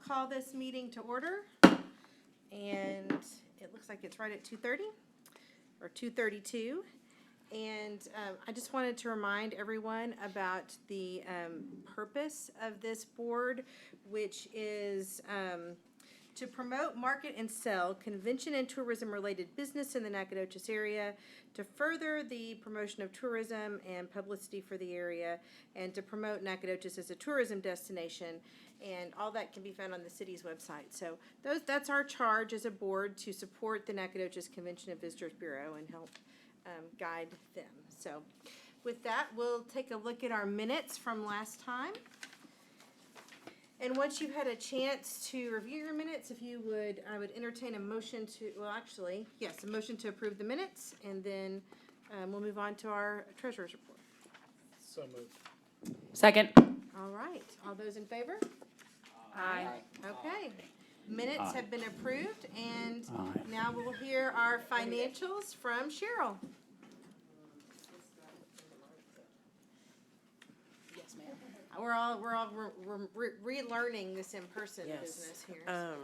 call this meeting to order. And it looks like it's right at 2:30 or 2:32. And I just wanted to remind everyone about the purpose of this board, which is to promote, market, and sell convention and tourism-related business in the Nacogdoches area, to further the promotion of tourism and publicity for the area, and to promote Nacogdoches as a tourism destination. And all that can be found on the city's website. So that's our charge as a board, to support the Nacogdoches Convention and Visitors Bureau and help guide them. So with that, we'll take a look at our minutes from last time. And once you've had a chance to review your minutes, if you would, I would entertain a motion to, well, actually, yes, a motion to approve the minutes, and then we'll move on to our treasurer's report. So moved. Second. All right, all those in favor? Aye. Okay, minutes have been approved, and Aye. now we'll hear our financials from Cheryl. Yes, ma'am. We're relearning this in-person Yes. business here.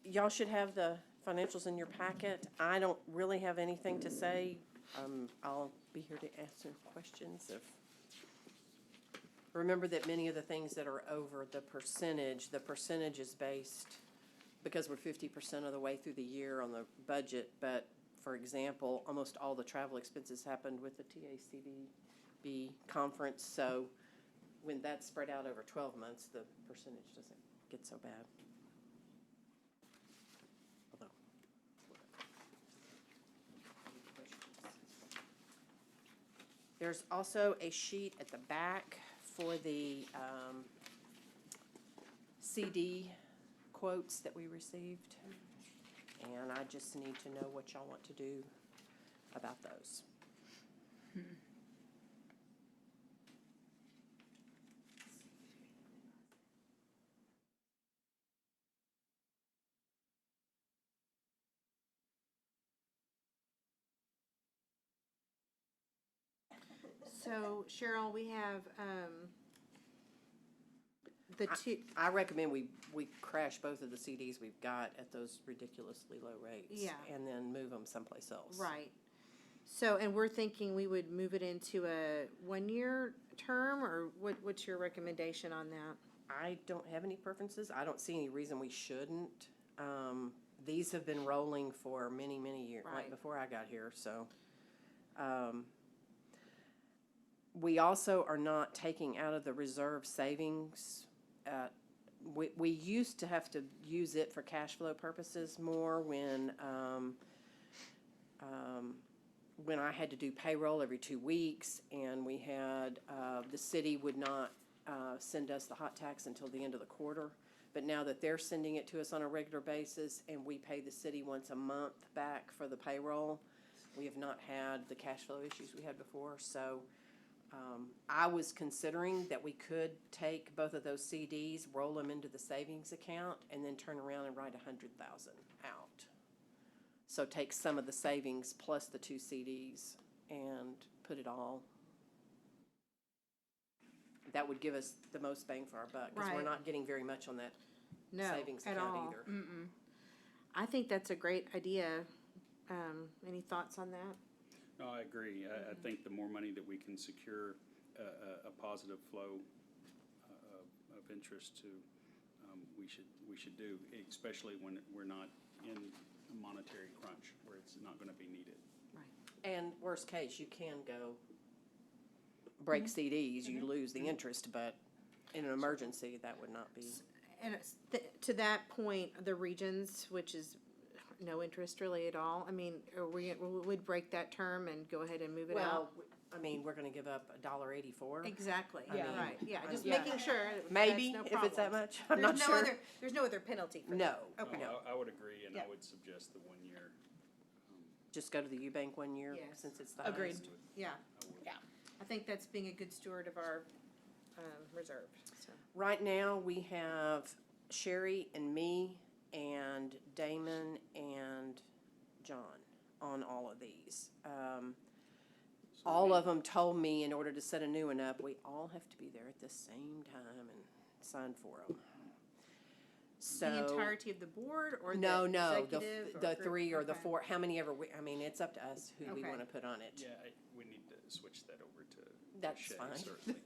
Y'all should have the financials in your packet. I don't really have anything to say. I'll be here to answer questions if. Remember that many of the things that are over the percentage is based, because we're 50% of the way through the year on the budget, but for example, almost all the travel expenses happened with the TACB conference, so when that's spread out over 12 months, the percentage doesn't get so bad. Although, there's also a sheet at the back for the CD quotes that we received, and I just need to know what y'all want to do about those. So Cheryl, we have the two, I recommend we crash both of the CDs we've got at those ridiculously low rates. Yeah. And then move them someplace else. right. So, and we're thinking we would move it into a 1-year term, or what's your recommendation on that? I don't have any preferences. I don't see any reason we shouldn't. These have been rolling for many, many years, Right. like before I got here, so. We also are not taking out of the reserve savings. We used to have to use it for cash flow purposes more when I had to do payroll every 2 weeks, and we had, the city would not send us the hot tax until the end of the quarter. But now that they're sending it to us on a regular basis, and we pay the city once a month back for the payroll, we have not had the cash flow issues we had before. So I was considering that we could take both of those CDs, roll them into the savings account, and then turn around and write $100,000 out. So take some of the savings plus the 2 CDs and put it all. That would give us the most bang for our buck, because we're Right. not getting very much on that No, savings at account all. either. I think that's a great idea. Any thoughts on that? No, I agree. I think the more money that we can secure a positive flow of interest to, we should do, especially when we're not in a monetary crunch where it's not going to be needed. And worst case, you can go break CDs, you lose the interest, but in an emergency, that would not be. And to that point, the regions, which is no interest really at all, I mean, we'd break that term and go ahead and move it out? Well, I mean, we're gonna give up $1.84. Exactly, I mean, right, yeah, just yeah. making sure. Maybe, that's no if it's that problem. much, I'm not sure. There's no other penalty for No, that. Okay. no. I would agree, and Yeah. I would suggest the 1 year. Just go to the Eubank 1 year, Yes. since it's the Agreed. highest. Yeah, I would. Yeah. I think that's being a good steward of our reserve, so. Right now, we have Sherry and me and Damon and John on all of these. All of them told me in order to set a new one up, we all have to be there at the same time and sign for them. So. The entirety of the board or the No, the executive? or the group? three or the Okay. four, how many ever, I mean, it's up to us who we Okay. wanna put on it. Yeah, we need to switch that over to That's Shay, fine. certainly.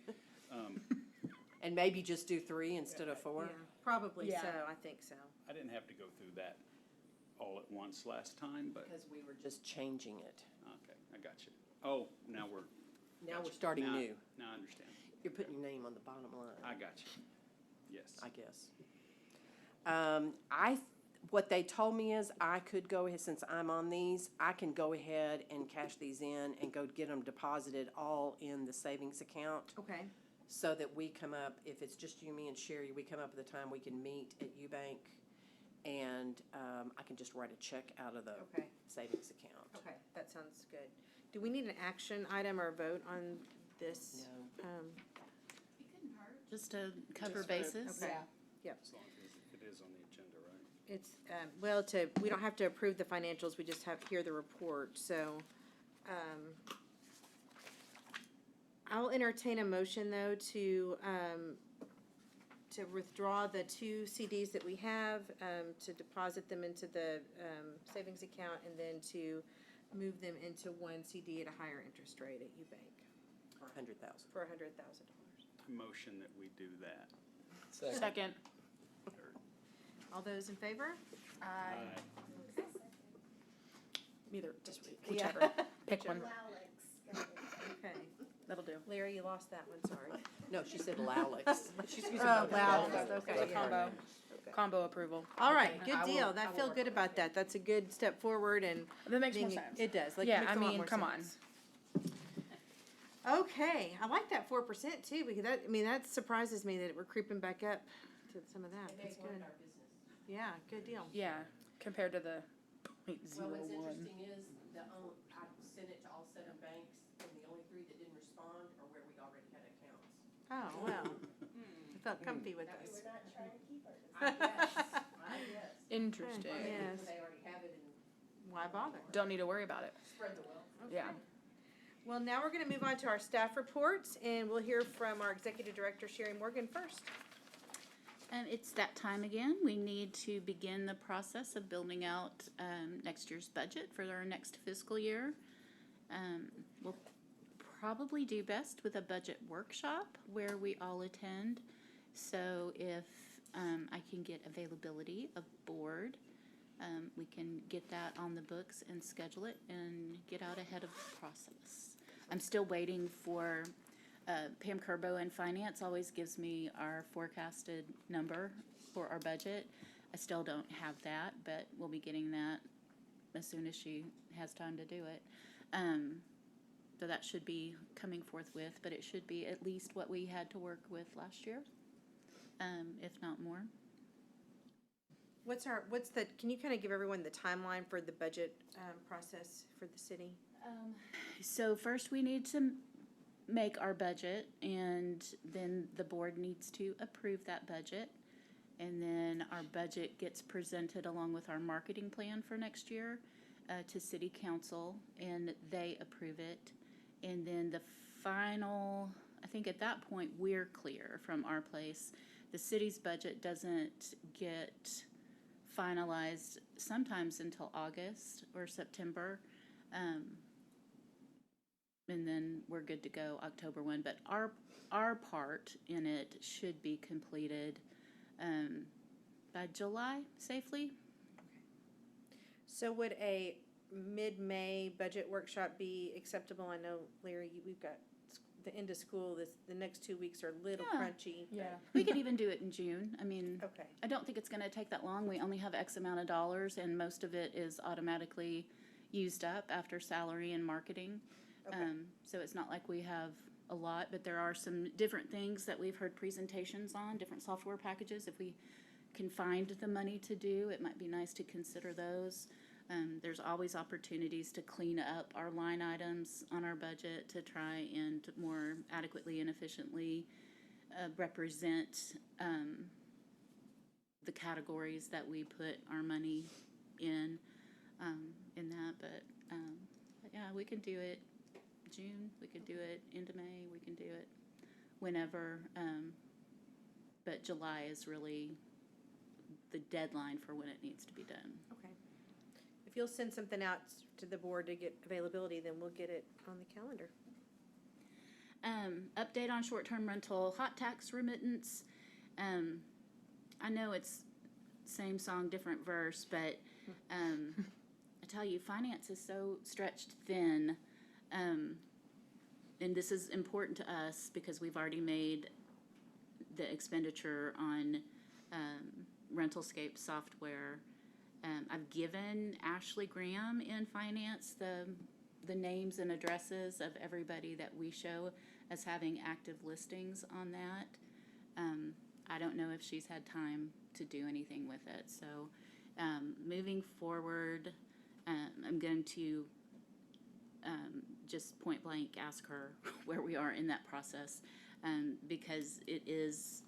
And maybe just do three instead of Yeah, four? probably Yeah. so, I think so. I didn't have to go through that all at once last time, but, Because we were just changing it. okay, I got you. Oh, now we're. Now we're gotcha. starting Now- new. Now I understand. You're putting your name on the bottom line. I got you. Yes. I guess. What they told me is I could go ahead, since I'm on these, I can go ahead and cash these in and go get them deposited all in the savings account, Okay, so that we come up, if it's just you, me, and Sherry, we come up with a time we can meet at Eubank, and, I can just write a check out of the okay, savings account. okay, that sounds good. Do we need an action item or a vote on this? No. Just to cover Just for- basis. Okay. As long as it is on the agenda, right? It's, well, we don't have to approve the financials, we just have to hear the report, so, I'll entertain a motion, though, to withdraw the two CDs that we have, to deposit them into the, savings account, and then to move them into one CD at a higher interest rate at Eubank For $100,000. for $100,000. Motion that we do that. Second. All those in favor? Aye. Either, just Yeah. whichever. Pick one. Okay. That'll do. Larry, you lost that one, sorry. No, she said Lowlex. She's using Oh, both. wow, Lowlex, okay, So yeah. combo, combo approval. All right, Okay. good I will- deal. I I will feel work good on about that. That's a good step forward and. That makes more being- sense. It does. Like, Yeah, makes I a lot mean, more come on. sense. Okay, I like that 4% too, because that, I mean, that surprises me that we're creeping back up to some of that. That's good. Yeah, good deal. Yeah, compared to the .01. Well, what's interesting is, I sent it to all 7 banks, and the only 3 that didn't respond are where we already had accounts. Oh, well. I felt comfy with us. I guess. Interesting. Yes. They already have it and Why bother? Don't need to worry about it. spread the wealth. Yeah. Well, now we're gonna move on to our staff reports, and we'll hear from our Executive Director, Sherry Morgan, first. It's that time again. We need to begin the process of building out next year's budget for our next fiscal year. We'll probably do best with a budget workshop where we all attend. So if I can get availability of board, we can get that on the books and schedule it and get out ahead of the process. I'm still waiting for Pam Kerbo in Finance always gives me our forecasted number for our budget. I still don't have that, but we'll be getting that as soon as she has time to do it. So that should be coming forthwith, but it should be at least what we had to work with last year, if not more. Can you kind of give everyone the timeline for the budget, process for the city? So first we need to make our budget, and then the board needs to approve that budget. And then our budget gets presented along with our marketing plan for next year to city council, and they approve it. And then the final, I think at that point, we're clear from our place. The city's budget doesn't get finalized sometimes until August or September. And then we're good to go October 1. But our part in it should be completed by July safely. So would a mid-May budget workshop be acceptable? I know, Larry, we've got the end of school, the next 2 weeks are a little Yeah. crunchy. Yeah. We could even do it in June. I mean, Okay, I don't think it's going to take that long. We only have X amount of dollars, and most of it is automatically used up after salary and marketing. Okay. So it's not like we have a lot, but there are some different things that we've heard presentations on, different software packages. If we can find the money to do, it might be nice to consider those. There's always opportunities to clean up our line items on our budget to try and more adequately and efficiently represent the categories that we put our money in that. But yeah, we can do it June, we could do it into May, we can do it whenever. But July is really the deadline for when it needs to be done. Okay. If you'll send something out to the board to get availability, then we'll get it on the calendar. Update on short-term rental hot tax remittance. I know it's same song, different verse, but I tell you, finance is so stretched thin. And this is important to us because we've already made the expenditure on Rentalscape software. I've given Ashley Graham in finance the names and addresses of everybody that we show as having active listings on that. I don't know if she's had time to do anything with it. So moving forward, I'm going to just point blank ask her where we are in that process, because it is,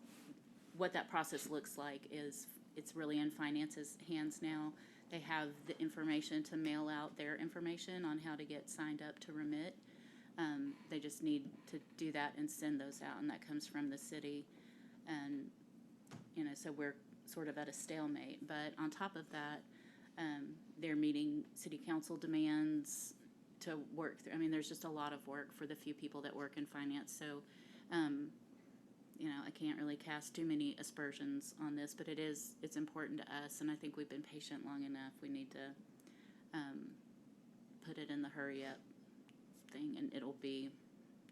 what that process looks like is it's really in finance's hands now. They have the information to mail out their information on how to get signed up to remit. They just need to do that and send those out, and that comes from the city. And, so we're sort of at a stalemate. But on top of that, they're meeting city council demands to work through. I mean, there's just a lot of work for the few people that work in finance. So, I can't really cast too many aspersions on this, but it's important to us, and I think we've been patient long enough. We need to put it in the hurry up thing, and it'll be,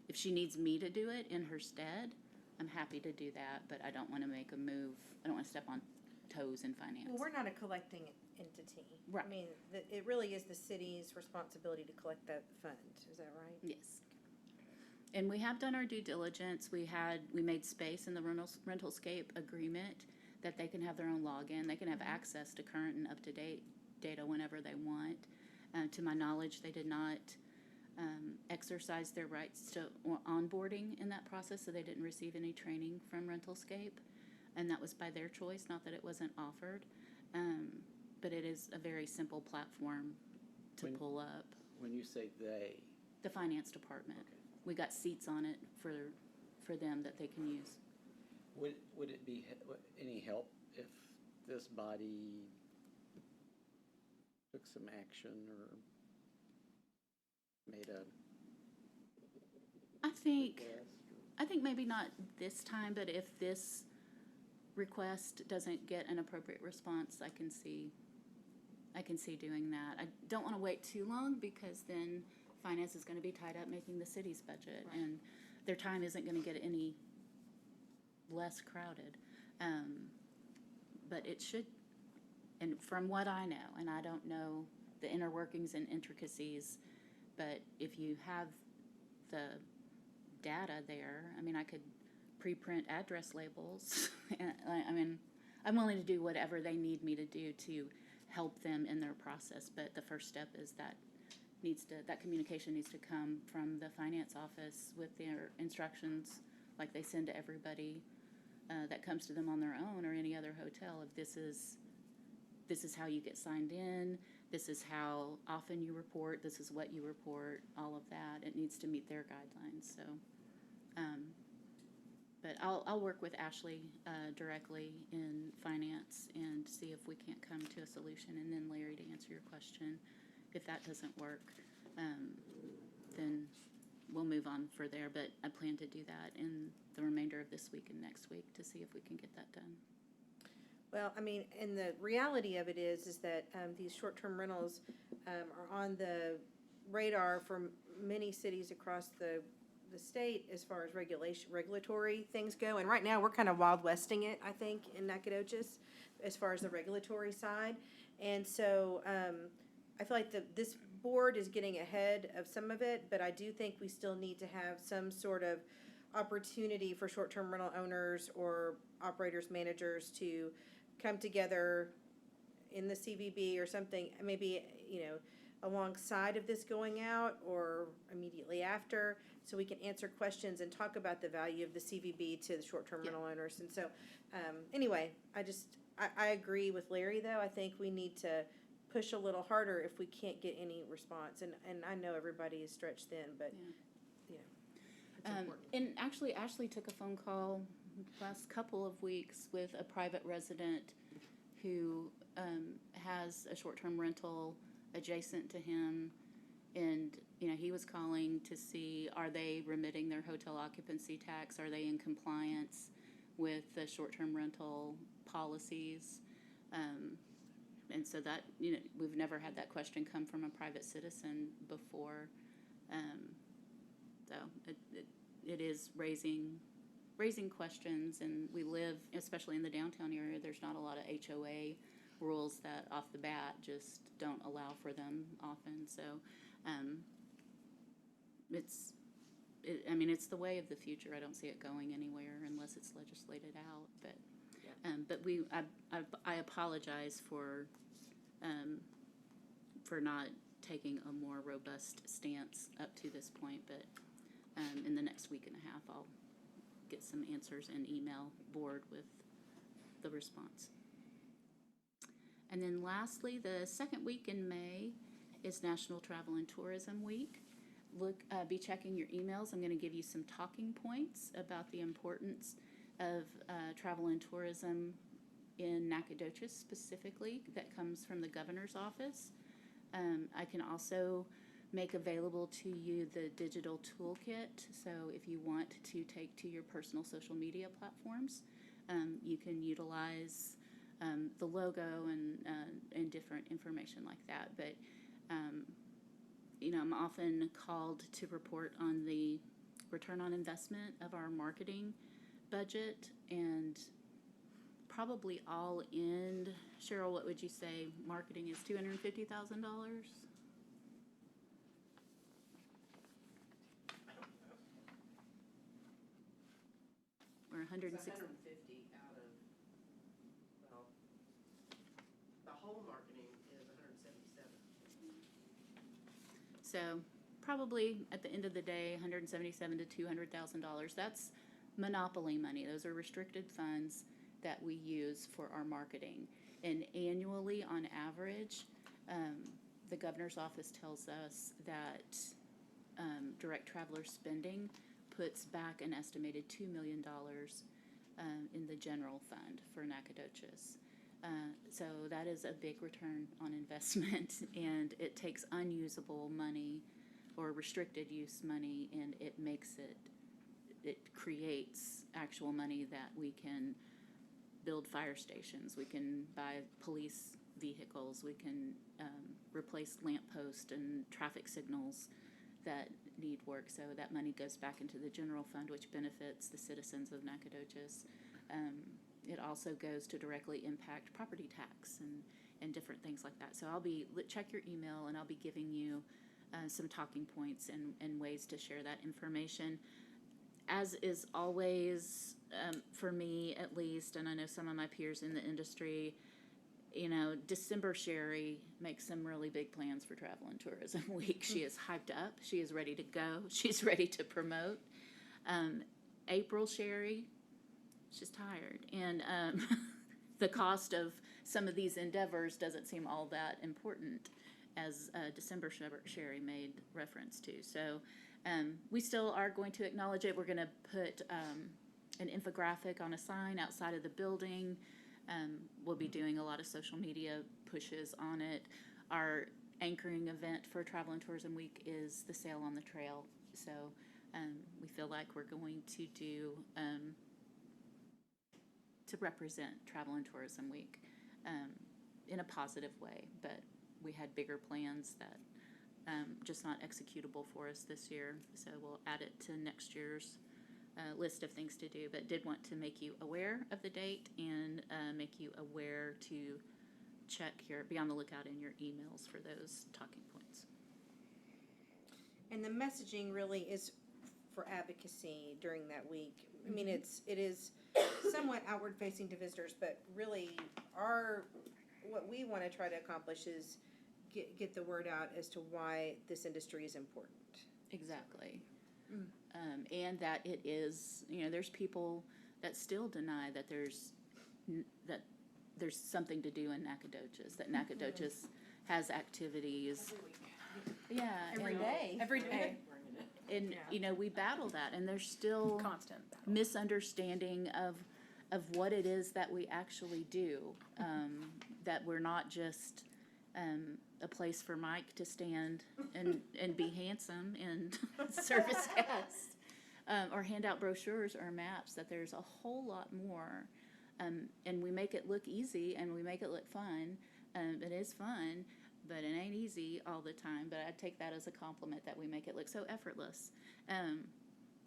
if she needs me to do it in her stead, I'm happy to do that, but I don't want to make a move. I don't want to step on toes in finance. Well, we're not a collecting entity. Right. I mean, it really is the city's responsibility to collect that fund. Is that right? Yes. And we have done our due diligence. We made space in the Rentalscape agreement that they can have their own login. They can have access to current and up-to-date data whenever they want. To my knowledge, they did not exercise their rights to onboarding in that process, so they didn't receive any training from Rentalscape. And that was by their choice, not that it wasn't offered. But it is a very simple platform to pull up. When you say they, The finance department. okay. We got seats on it for them that they can use. Would it be any help if this body took some action or made a I think request? maybe not this time, but if this request doesn't get an appropriate response, I can see doing that. I don't want to wait too long because then finance is going to be tied up making the city's budget, and their time isn't going to get any less crowded. But it should, and from what I know, and I don't know the inner workings and intricacies, but if you have the data there, I mean, I could pre-print address labels. I mean, I'm willing to do whatever they need me to do to help them in their process, but the first step is that communication needs to come from the finance office with their instructions, like they send to everybody that comes to them on their own or any other hotel. If this is how you get signed in, this is how often you report, this is what you report, all of that. It needs to meet their guidelines. So, but I'll work with Ashley directly in finance and see if we can't come to a solution. And then Larry, to answer your question, if that doesn't work, then we'll move on for there. But I plan to do that in the remainder of this week and next week to see if we can get that done. Well, I mean, and the reality of it is that these short-term rentals are on the radar for many cities across the state as far as regulatory things go. And right now, we're kind of Wild Westing it, I think, in Nacogdoches as far as the regulatory side. And so I feel like this board is getting ahead of some of it, but I do think we still need to have some sort of opportunity for short-term rental owners or operators, managers to come together in the CVB or something, maybe, alongside of this going out or immediately after, so we can answer questions and talk about the value of the CVB to the short-term rental owners. And so, anyway, I agree with Larry, though. I think we need to push a little harder if we can't get any response. And I know everybody is stretched thin, but, it's important. And actually, Ashley took a phone call last couple of weeks with a private resident who has a short-term rental adjacent to him, and he was calling to see, are they remitting their hotel occupancy tax? Are they in compliance with the short-term rental policies? And so that, we've never had that question come from a private citizen before. So it is raising questions, and we live, especially in the downtown area, there's not a lot of HOA rules that off the bat just don't allow for them often. So it's the way of the future. I don't see it going anywhere unless it's legislated out. But I apologize for not taking a more robust stance up to this point. But in the next week and a half, I'll get some answers and email board with the response. And then lastly, the second week in May is National Travel and Tourism Week. Be checking your emails. I'm going to give you some talking points about the importance of travel and tourism in Nacogdoches specifically that comes from the governor's office. I can also make available to you the digital toolkit. So if you want to take to your personal social media platforms, you can utilize the logo and different information like that. But I'm often called to report on the return on investment of our marketing budget, and probably all in, Cheryl, what would you say marketing is, $250,000? Or 160? 150 out of, well, the whole marketing is 177. So probably at the end of the day, $177,000 to $200,000. That's monopoly money. Those are restricted funds that we use for our marketing. And annually, on average, the governor's office tells us that direct traveler spending puts back an estimated $2 million in the general fund for Nacogdoches. So that is a big return on investment, and it takes unusable money or restricted use money, and it creates actual money that we can build fire stations, we can buy police vehicles, we can replace lampposts and traffic signals that need work. So that money goes back into the general fund, which benefits the citizens of Nacogdoches. It also goes to directly impact property tax and different things like that. So check your email, and I'll be giving you some talking points and ways to share that information. As is always, for me at least, and I know some of my peers in the industry, December Sherry makes some really big plans for Travel and Tourism Week. She is hyped up. She is ready to go. She's ready to promote. April Sherry, she's tired. And the cost of some of these endeavors doesn't seem all that important, as December Sherry made reference to. So we still are going to acknowledge it. We're going to put an infographic on a sign outside of the building. We'll be doing a lot of social media pushes on it. Our anchoring event for Travel and Tourism Week is the Sail on the Trail. So we feel like we're going to do to represent Travel and Tourism Week in a positive way. But we had bigger plans that just not executable for us this year. So we'll add it to next year's list of things to do, but did want to make you aware of the date and make you aware to be on the lookout in your emails for those talking points. And the messaging really is for advocacy during that week. I mean, it is somewhat outward facing to visitors, but really what we want to try to accomplish is get the word out as to why this industry is important. Exactly. And that it is, there's people that still deny that there's something to do in Nacogdoches, that Nacogdoches has activities. Yeah. Every day. And, we battle that, and there's still Constant battle. misunderstanding of what it is that we actually do. that we're not just a place for Mike to stand and be handsome and service guests, or hand out brochures or maps, that there's a whole lot more. And we make it look easy and we make it look fun. It is fun, but it ain't easy all the time. But I take that as a compliment that we make it look so effortless.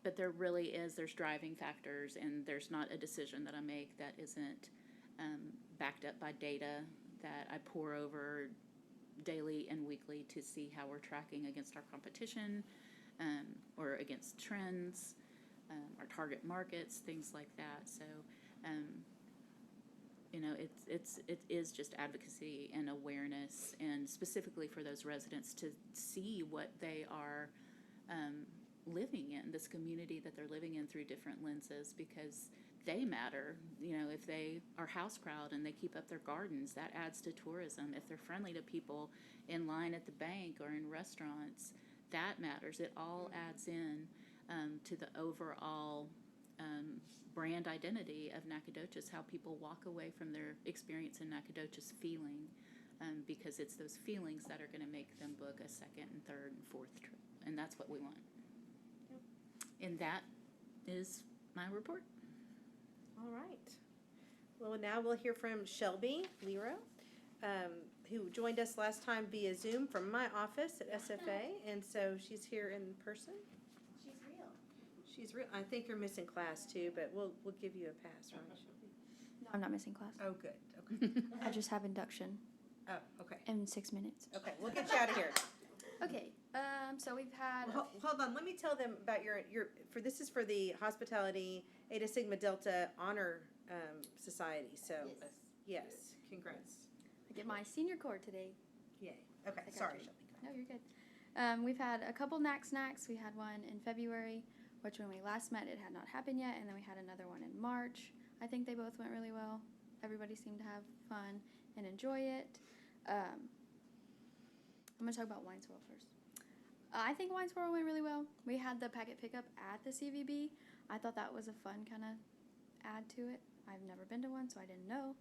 But there really is, there's driving factors, and there's not a decision that I make that isn't backed up by data that I pour over daily and weekly to see how we're tracking against our competition, or against trends, our target markets, things like that. So, you know, it is just advocacy and awareness, and specifically for those residents to see what they are living in, this community that they're living in through different lenses, because they matter. You know, if they are house proud and they keep up their gardens, that adds to tourism. If they're friendly to people in line at the bank or in restaurants, that matters. It all adds in to the overall brand identity of Nacogdoches, how people walk away from their experience in Nacogdoches feeling, because it's those feelings that are going to make them book a second and third and fourth trip, and that's what we want. And that is my report. All right. Well, now we'll hear from Shelby Lero, who joined us last time via Zoom from my office at SFA, and so she's here in person. She's real. She's real. I think you're missing class too, but we'll give you a pass, right? Shelby? No, I'm not missing class. Oh, good. Okay. I just have induction Oh, okay. in 6 minutes. Okay, we'll get you out of here. Okay, so we've had. Hold on. Let me tell them about your this is for the Hospitality Eta Sigma Delta Honor Society. So yes, congrats. I get my senior cord today. Yay. Okay. I got Sorry, you. Shelby. No, you're good. We've had a couple NAC snacks. We had one in February, which when we last met, it had not happened yet, and then we had another one in March. I think they both went really well. Everybody seemed to have fun and enjoy it. I'm going to talk about Wine Swirl first. I think Wine Swirl went really well. We had the packet pickup at the CVB. I thought that was a fun kind of add to it. I've never been to one, so I didn't know.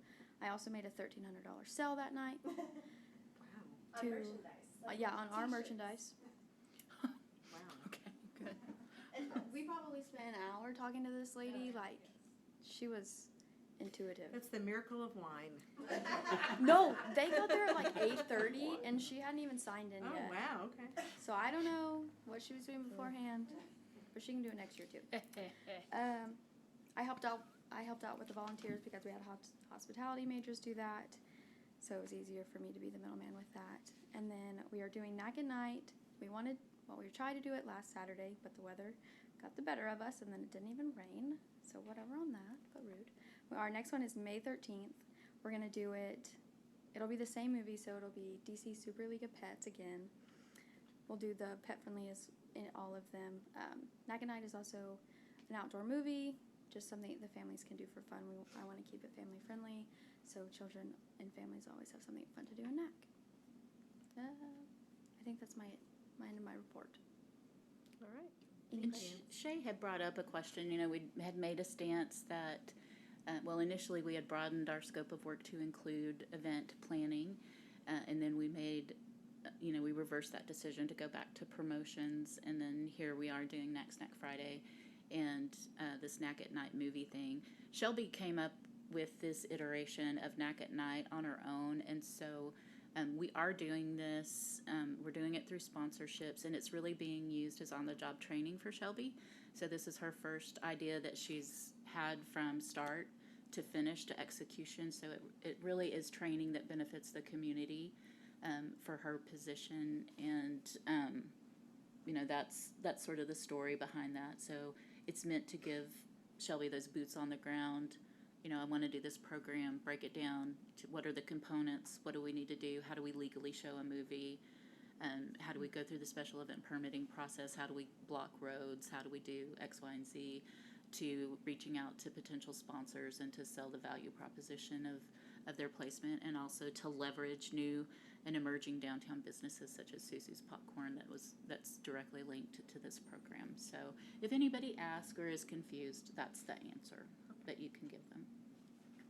I also made a $1,300 sale that night. Wow. To, yeah, on our merchandise. Wow. Okay, good. We probably spent an hour talking to this lady. Like, she was intuitive. That's the miracle of wine. No, they got there at like 8:30, and she hadn't even signed in Oh yet. wow. Okay. So I don't know what she was doing beforehand, but she can do it next year too. I helped out with the volunteers because we had hospitality majors do that, so it was easier for me to be the middleman with that. And then we are doing NAC at Night. We tried to do it last Saturday, but the weather got the better of us, and then it didn't even rain. So whatever on that, but rude. Our next one is May 13th. We're gonna do it. It'll be the same movie, so it'll be DC Super League of Pets again. We'll do the pet friendliest in all of them. NAC at Night is also an outdoor movie, just something the families can do for fun. I want to keep it family friendly, so children and families always have something fun to do in NAC. I think that's my end of my report. All right. And Shay had brought up a question. You know, we had made a stance that, well, initially we had broadened our scope of work to include event planning, and then we made, we reversed that decision to go back to promotions, and then here we are doing NAC Snack Friday and this NAC at Night movie thing. Shelby came up with this iteration of NAC at Night on her own, and so we are doing this. We're doing it through sponsorships, and it's really being used as on-the-job training for Shelby. So this is her first idea that she's had from start to finish to execution. So it really is training that benefits the community for her position, and that's sort of the story behind that. So it's meant to give Shelby those boots on the ground. I want to do this program, break it down to what are the components, what do we need to do, how do we legally show a movie, how do we go through the special event permitting process, how do we block roads, how do we do X, Y, and Z, to reaching out to potential sponsors and to sell the value proposition of their placement, and also to leverage new and emerging downtown businesses such as Susu's Popcorn that's directly linked to this program. So if anybody asks or is confused, that's the answer that you can give them.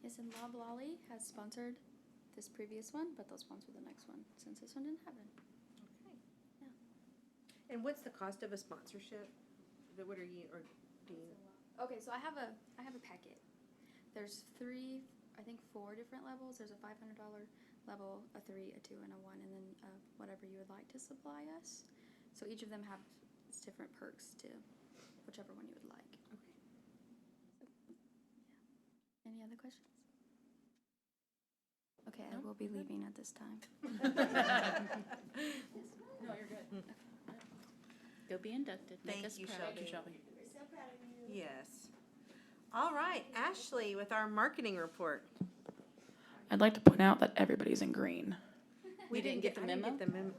Yes, and Lob Lolly has sponsored this previous one, but they'll sponsor the next one since this one didn't happen. And what's the cost of a sponsorship? What are you, or do you? Okay, so I have a packet. There's four different levels. There's a $500 level, a 3, a 2, and a 1, and then whatever you would like to supply us. So each of them have different perks to whichever one you would like. Any other questions? Okay, I will be leaving at this time. No, you're good. Go be inducted. Make Thank us you, proud. Shelby. Thank you, Shelby. Yes. All right, Ashley with our marketing report. I'd like to point out that everybody's in green. We didn't get the I didn't memo? get the memo.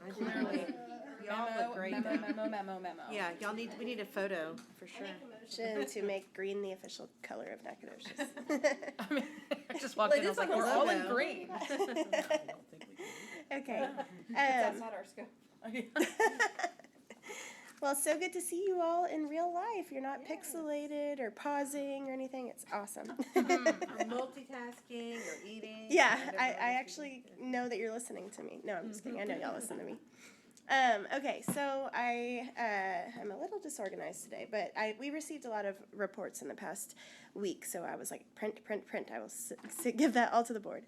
I didn't. Y'all look great. Memo. Yeah, we need a photo for sure. Motion to make green the official color of Nacogdoches. I mean, I just walked in, I was like, Well, it is we're like a all in logo. green. Okay. Outside our scope. Well, it's so good to see you all in real life. You're not pixelated or pausing or anything. It's awesome. Or multitasking or eating. Yeah, whatever I it is actually know that you're listening to me. No, I'm just kidding. I know y'all listen to me. Okay, so I'm a little disorganized today, but we received a lot of reports in the past week, so I was like, print. I will give that all to the board.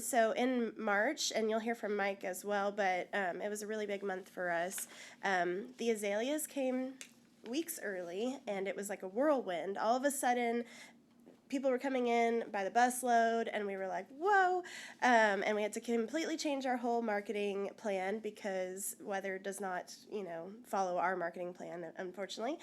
So in March, and you'll hear from Mike as well, but it was a really big month for us. The azaleas came weeks early, and it was like a whirlwind. All of a sudden, people were coming in by the busload, and we were like, whoa. And we had to completely change our whole marketing plan because weather does not, follow our marketing plan, unfortunately.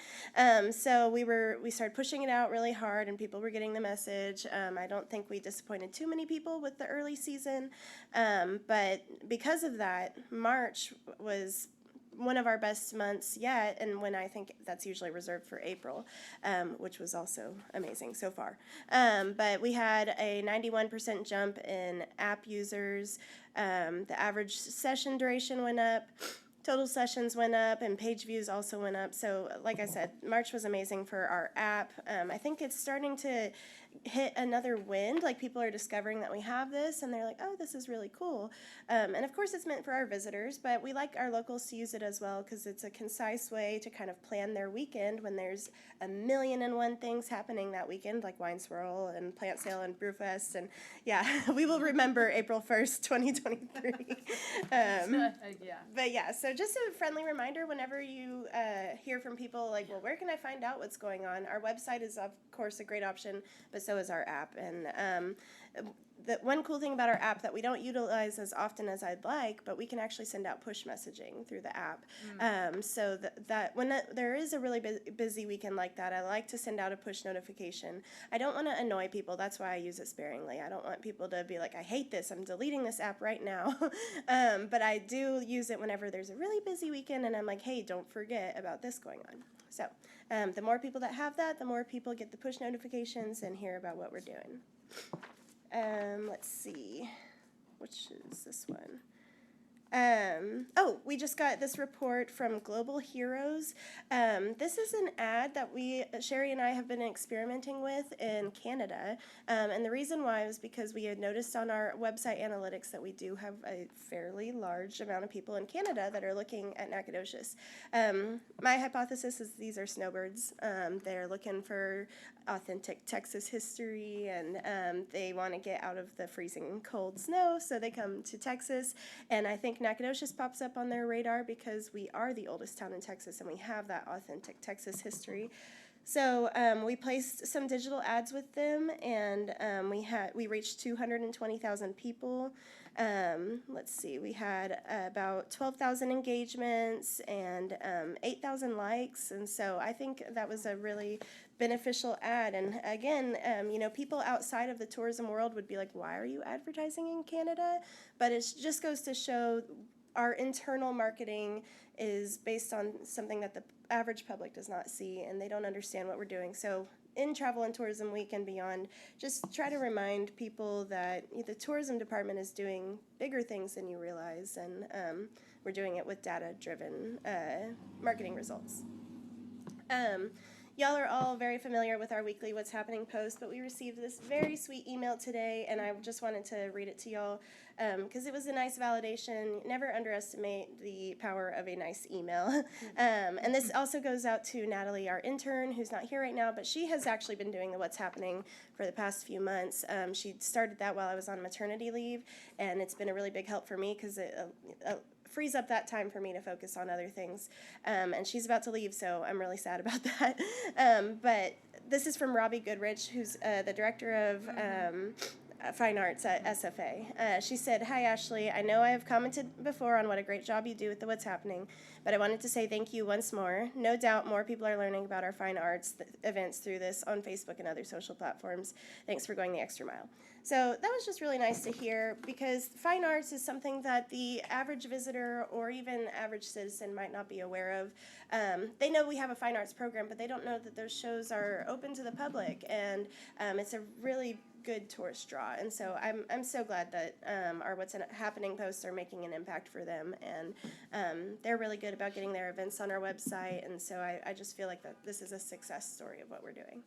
So we started pushing it out really hard, and people were getting the message. I don't think we disappointed too many people with the early season. But because of that, March was one of our best months yet, and when I think that's usually reserved for April, which was also amazing so far. But we had a 91% jump in app users. The average session duration went up. Total sessions went up, and page views also went up. So, like I said, March was amazing for our app. I think it's starting to hit another wind. Like, people are discovering that we have this, and they're like, oh, this is really cool. And of course, it's meant for our visitors, but we like our locals to use it as well because it's a concise way to kind of plan their weekend when there's 1,000,001 things happening that weekend, like Wine Swirl and Plant Sale and Brewfest. And yeah, we will remember April 1st, 2023. Yeah. But yeah, so just a friendly reminder whenever you hear from people like, well, where can I find out what's going on? Our website is, of course, a great option, but so is our app. And the one cool thing about our app that we don't utilize as often as I'd like, but we can actually send out push messaging through the app. So that when there is a really busy weekend like that, I like to send out a push notification. I don't want to annoy people. That's why I use it sparingly. I don't want people to be like, I hate this. I'm deleting this app right now. But I do use it whenever there's a really busy weekend and I'm like, hey, don't forget about this going on. So the more people that have that, the more people get the push notifications and hear about what we're doing. Let's see, which is this one? We just got this report from Global Heroes. This is an ad that Sherry and I have been experimenting with in Canada. And the reason why was because we had noticed on our website analytics that we do have a fairly large amount of people in Canada that are looking at Nacogdoches. My hypothesis is these are snowbirds. They're looking for authentic Texas history, and they want to get out of the freezing cold snow, so they come to Texas. And I think Nacogdoches pops up on their radar because we are the oldest town in Texas, and we have that authentic Texas history. So we placed some digital ads with them, and we reached 220,000 people. Let's see, we had about 12,000 engagements and 8,000 likes, and so I think that was a really beneficial ad. And again, people outside of the tourism world would be like, why are you advertising in Canada? But it just goes to show our internal marketing is based on something that the average public does not see, and they don't understand what we're doing. So in Travel and Tourism Week and beyond, just try to remind people that the tourism department is doing bigger things than you realize, and we're doing it with data-driven marketing results. y'all are all very familiar with our weekly What's Happening post, but we received this very sweet email today, and I just wanted to read it to y'all because it was a nice validation. Never underestimate the power of a nice email. And this also goes out to Natalie, our intern, who's not here right now, but she has actually been doing the What's Happening for the past few months. She started that while I was on maternity leave, and it's been a really big help for me because it frees up that time for me to focus on other things. And she's about to leave, so I'm really sad about that. But this is from Robbie Goodrich, who's the director of Fine Arts at SFA. She said, "Hi, Ashley. I know I have commented before on what a great job you do with the What's Happening, but I wanted to say thank you once more. No doubt more people are learning about our fine arts events through this on Facebook and other social platforms. Thanks for going the extra mile." So that was just really nice to hear because fine arts is something that the average visitor or even average citizen might not be aware of. They know we have a fine arts program, but they don't know that those shows are open to the public, and it's a really good tourist draw. And so I'm so glad that our What's Happening posts are making an impact for them, and they're really good about getting their events on our website, and so I just feel like that this is a success story of what we're doing.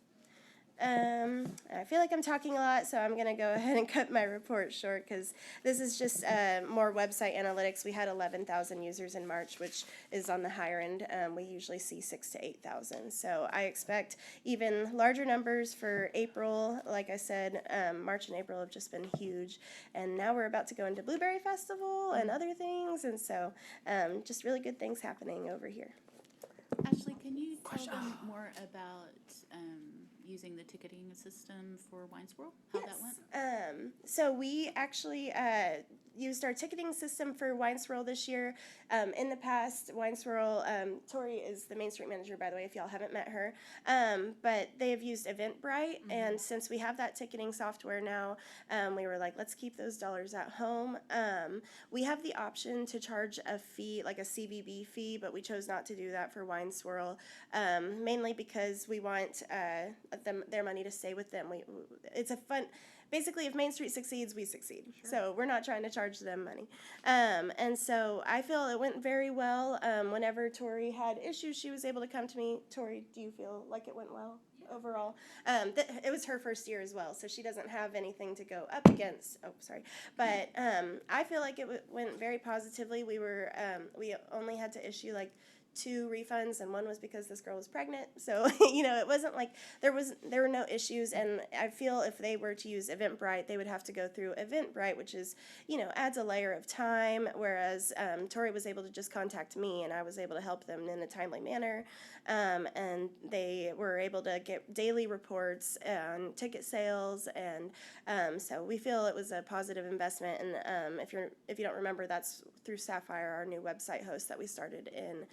I feel like I'm talking a lot, so I'm going to go ahead and cut my report short because this is just more website analytics. We had 11,000 users in March, which is on the higher end. We usually see 6,000 to 8,000. So I expect even larger numbers for April. Like I said, March and April have just been huge. And now we're about to go into Blueberry Festival and other things. And so just really good things happening over here. Ashley, can you tell them more about using the ticketing system for Wine Swirl? How that went? So we actually used our ticketing system for Wine Swirl this year. In the past, Wine Swirl, Tori is the Main Street manager, by the way, if y'all haven't met her. But they have used Eventbrite, and since we have that ticketing software now, we were like, let's keep those dollars at home. We have the option to charge a fee, like a CVB fee, but we chose not to do that for Wine Swirl, mainly because we want their money to stay with them. It's a fun. Basically, if Main Street succeeds, we succeed. Sure. So we're not trying to charge them money. And so I feel it went very well. Whenever Tori had issues, she was able to come to me. Tori, do you feel like it went well overall? It was her first year as well, so she doesn't have anything to go up against. Oh, sorry. But I feel like it went very positively. We only had to issue like 2 refunds, and one was because this girl was pregnant. So, it wasn't like there were no issues, and I feel if they were to use Eventbrite, they would have to go through Eventbrite, which is, adds a layer of time, whereas Tori was able to just contact me, and I was able to help them in a timely manner, and they were able to get daily reports on ticket sales, and so we feel it was a positive investment, and if you don't remember, that's through Sapphire, our new website host that we started in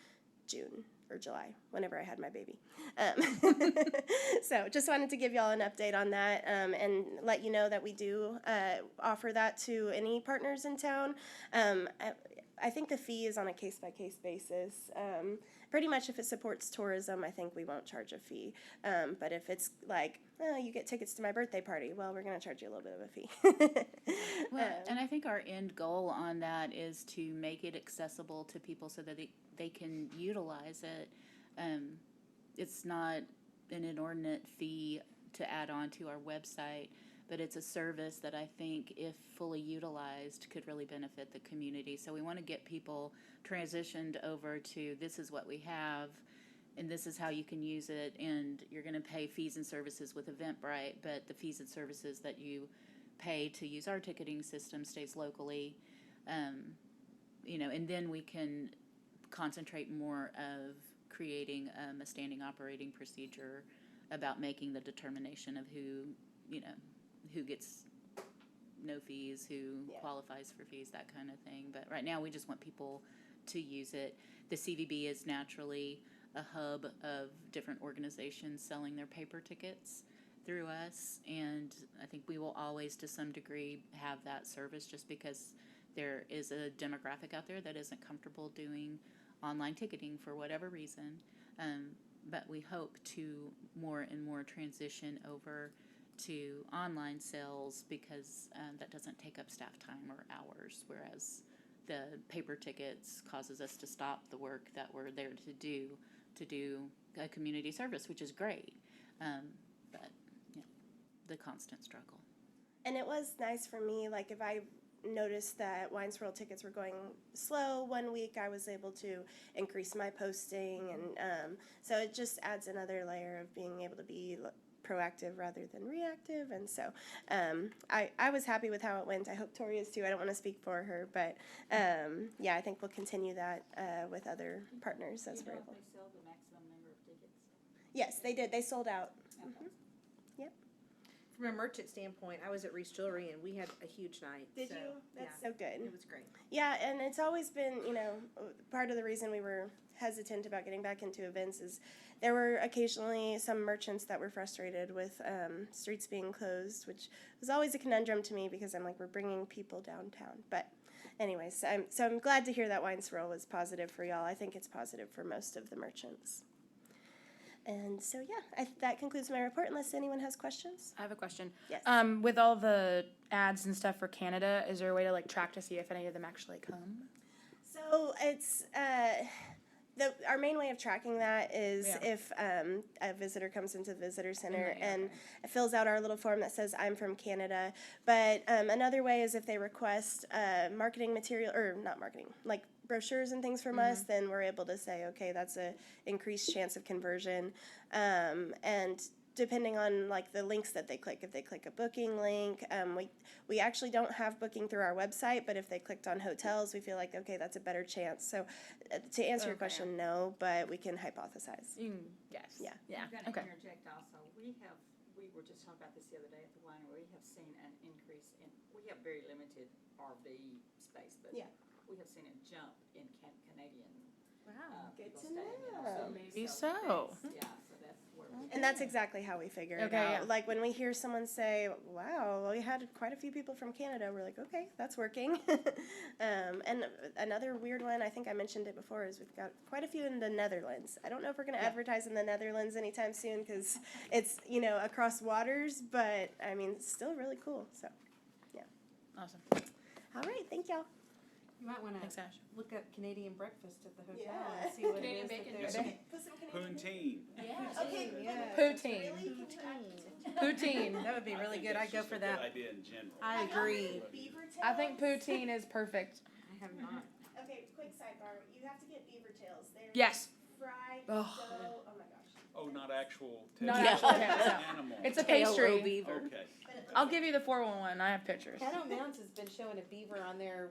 June or July, whenever I had my baby. So just wanted to give y'all an update on that and let you know that we do offer that to any partners in town. I think the fee is on a case-by-case basis. Pretty much if it supports tourism, I think we won't charge a fee. But if it's like, you get tickets to my birthday party, well, we're going to charge you a little bit of a fee. Well, and I think our end goal on that is to make it accessible to people so that they can utilize it. It's not an inordinate fee to add on to our website, but it's a service that I think, if fully utilized, could really benefit the community. So we want to get people transitioned over to this is what we have, and this is how you can use it, and you're going to pay fees and services with Eventbrite, but the fees and services that you pay to use our ticketing system stays locally, and then we can concentrate more of creating a standing operating procedure about making the determination of who gets no fees, who qualifies for fees, that kind of thing. But right now we just want people to use it. The CVB is naturally a hub of different organizations selling their paper tickets through us, and I think we will always to some degree have that service just because there is a demographic out there that isn't comfortable doing online ticketing for whatever reason, but we hope to more and more transition over to online sales because that doesn't take up staff time or hours, whereas the paper tickets causes us to stop the work that we're there to do to do a community service, which is great. But, you know, the constant struggle. And it was nice for me, like if I noticed that Wine Swirl tickets were going slow one week, I was able to increase my posting, and so it just adds another layer of being able to be proactive rather than reactive. And so I was happy with how it went. I hope Tori is too. I don't want to speak for her, but yeah, I think we'll continue that with other partners as we're able. They sell the maximum number of tickets. Yes, they did. They sold out. From a merchant standpoint, I was at Reese Jewelry and we had a huge night. Did so, you? That's yeah, so good. It was great. Yeah, and it's always been, you know, part of the reason we were hesitant about getting back into events is there were occasionally some merchants that were frustrated with streets being closed, which was always a conundrum to me because I'm like, we're bringing people downtown. But anyways, I'm glad to hear that Wine Swirl was positive for y'all. I think it's positive for most of the merchants. And so, yeah, that concludes my report unless anyone has questions. I have a question. Yes. With all the ads and stuff for Canada, is there a way to like track to see if any of them actually come? So it's our main way of tracking that is Yeah. if a visitor comes into the visitor center Yeah, and fills out our little form that says I'm from Canada. But another way is if they request marketing material, or not marketing, like brochures and things from us, then we're able to say, okay, that's a increased chance of conversion. And depending on like the links that they click, if they click a booking link, we actually don't have booking through our website, but if they clicked on hotels, we feel like, okay, that's a better chance. So to answer your question, no, but we can hypothesize. Yes. Yeah. Yeah. I'm gonna Okay. interject also. We were just talking about this the other day at the winery. We have seen an increase in, we have very limited RV space, but Yeah. we have seen a jump in Canadian Wow. Good people to staying in know. our Maybe cities. so. That's- Yeah, so that's where we. And that's exactly how we figure it Okay, out. yeah. Like when we hear someone say, wow, well, we had quite a few people from Canada, we're like, okay, that's working. And another weird one, I think I mentioned it before, is we've got quite a few in the Netherlands. I don't know if we're going to advertise in the Netherlands anytime soon because it's, you know, across waters, but I mean, it's still really cool. So, Awesome. all right, thank y'all. You might want to Thanks, Ash. look up Canadian breakfast at the hotel Yeah. and see what Canadian it is bacon. that Get they're some Put some Canadian- Poutine. Okay, Yeah. Poutine. Really? Can you add- Poutine. That would be really good. I'd go for Good that. idea in general. I agree. Beaver I think tails? poutine is perfect. I have not. Okay, quick sidebar. You have to get beaver tails. They're Yes. fried Oh. dough. Oh my gosh. Oh, not actual. Not tail. actual tail, no. Animal. It's a Tail pastry. beaver. Okay. I'll give you the 411. I have pictures. Caddo Mounds has been showing a beaver on their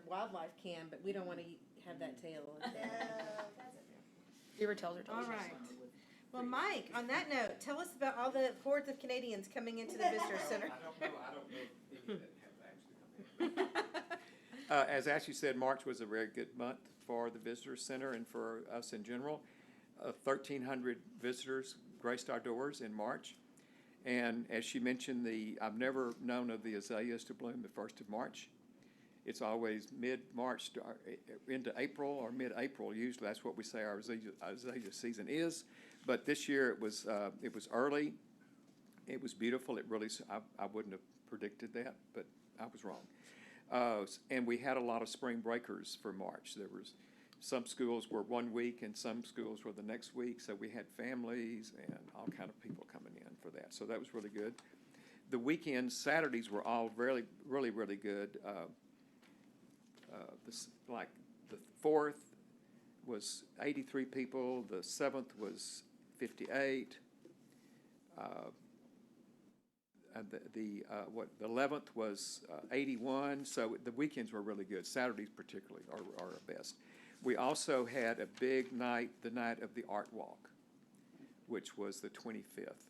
wildlife cam, but we don't want to have that tail. That's okay. Beaver tails are All delicious. right. Well, Mike, on that note, tell us about all the hordes of Canadians coming into the visitor center. I don't know if any of that have actually come in. As Ashley said, March was a very good month for the visitor center and for us in general. 1,300 visitors graced our doors in March. And as she mentioned, I've never known of the azaleas to bloom the 1st of March. It's always mid-March into April or mid-April. Usually that's what we say our azalea season is. But this year it was early. It was beautiful. It really, I wouldn't have predicted that, but I was wrong. And we had a lot of spring breakers for March. There was some schools were 1 week and some schools were the next week. So we had families and all kind of people coming in for that. So that was really good. The weekends, Saturdays were all really, really, really good. Like the 4th was 83 people. The 7th was 58. The 11th was 81. So the weekends were really good. Saturdays particularly are our best. We also had a big night, the night of the Art Walk, which was the 25th.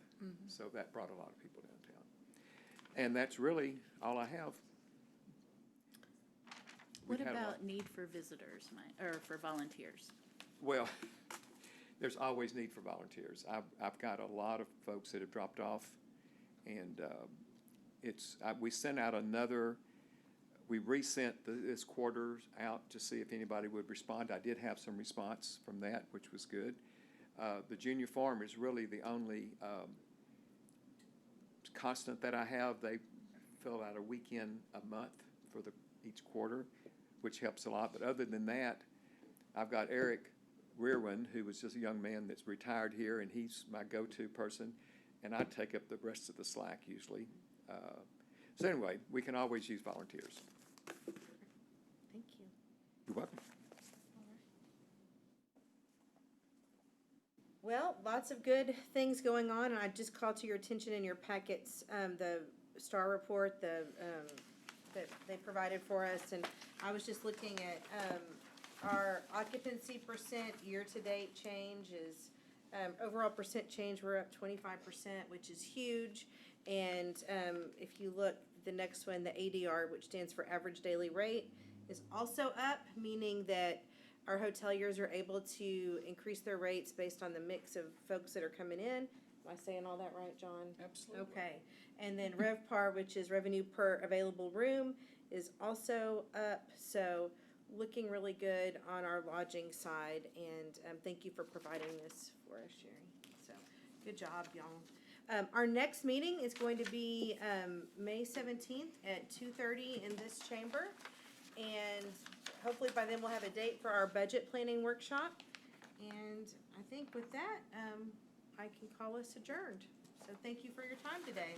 So that brought a lot of people downtown. And that's really all I have. What We've had a lot. about need for visitors, or for volunteers? Well, there's always need for volunteers. I've got a lot of folks that have dropped off, and we sent out we resent this quarter out to see if anybody would respond. I did have some response from that, which was good. The junior farm is really the only constant that I have. They fill out a weekend a month for each quarter, which helps a lot. But other than that, I've got Eric Rearwin, who was just a young man that's retired here, and he's my go-to person, and I take up the rest of the slack usually. So anyway, we can always use volunteers. Thank you. You're welcome. Well, lots of good things going on, and I just called to your attention in your packets, the STAR report, that they provided for us, and I was just looking at, our occupancy percent year-to-date change is, overall percent change, we're up 25%, which is huge, and, if you look, the next one, the ADR, which stands for average daily rate, is also up, meaning that our hoteliers are able to increase their rates based on the mix of folks that are coming in. Am I saying all that right, John? Absolutely. Okay. And then RevPAR, which is revenue per available room, is also up. So looking really good on our lodging side. And thank you for providing this for us, Sherry. So good job, y'all. Our next meeting is going to be May 17th at 2:30 in this chamber. And hopefully by then we'll have a date for our budget planning workshop. And I think with that, I can call us adjourned. So thank you for your time today.